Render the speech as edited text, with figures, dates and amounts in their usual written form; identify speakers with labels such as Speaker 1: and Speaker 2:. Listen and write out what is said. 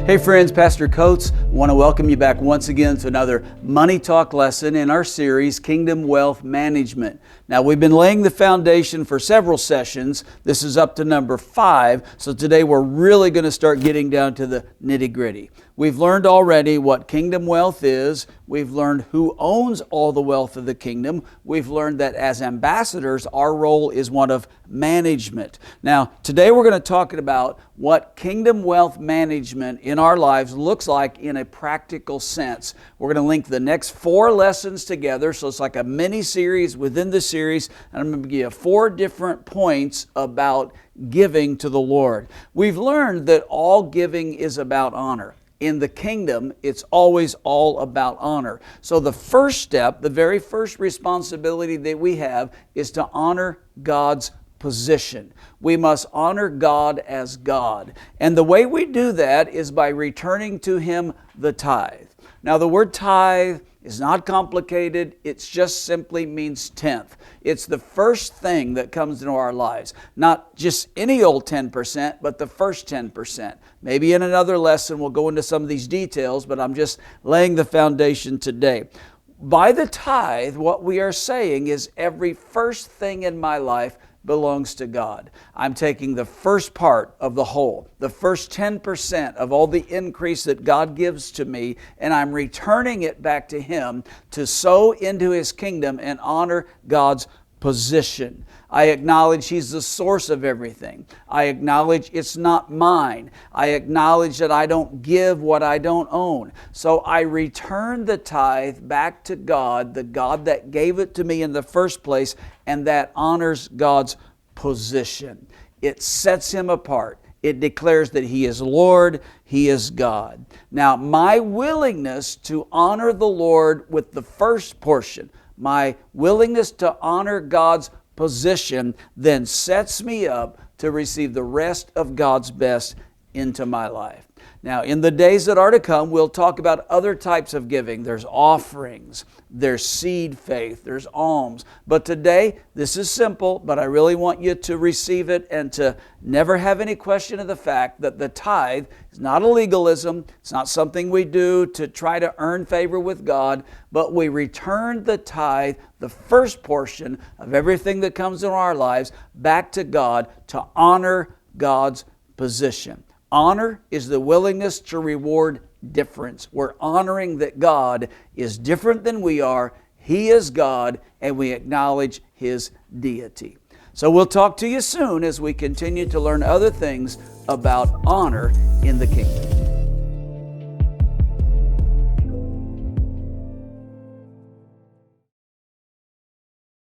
Speaker 1: Hey friends, Pastor Coates. Want to welcome you back once again to another Money Talk lesson in our series, Kingdom Wealth Management. Now, we've been laying the foundation for several sessions. This is up to number 5, so today we're really going to start getting down to the nitty-gritty. We've learned already what kingdom wealth is. We've learned who owns all the wealth of the kingdom. We've learned that as ambassadors, our role is one of management. Now, today we're going to talk about what kingdom wealth management in our lives looks like in a practical sense. We're going to link the next 4 lessons together, so it's like a mini-series within the series, and I'm going to give you 4 different points about giving to the Lord. We've learned that all giving is about honor. In the kingdom, it's always all about honor. So the first step, the very first responsibility that we have is to honor God's position. We must honor God as God. And the way we do that is by returning to Him the tithe. Now the word tithe is not complicated. It just simply means tenth. It's the first thing that comes into our lives. Not just any old 10%, but the first 10%. Maybe in another lesson we'll go into some of these details, but I'm just laying the foundation today. By the tithe, what we are saying is every first thing in my life belongs to God. I'm taking the first part of the whole, the first 10% of all the increase that God gives to me, and I'm returning it back to Him to sow into His kingdom and honor God's position. I acknowledge He's the source of everything. I acknowledge it's not mine. I acknowledge that I don't give what I don't own. So I return the tithe back to God, the God that gave it to me in the first place, and that honors God's position. It sets Him apart. It declares that He is Lord, He is God. Now, my willingness to honor the Lord with the first portion, my willingness to honor God's position, then sets me up to receive the rest of God's best into my life. Now, in the days that are to come, we'll talk about other types of giving. There's offerings, there's seed faith, there's alms. But today, this is simple, but I really want you to receive it and to never have any question of the fact that the tithe is not a legalism. It's not something we do to try to earn favor with God, but we return the tithe, the first portion of everything that comes in our lives, back to God to honor God's position. Honor is the willingness to reward difference. We're honoring that God is different than we are. He is God, and we acknowledge His deity. So we'll talk to you soon as we continue to learn other things about honor in the kingdom.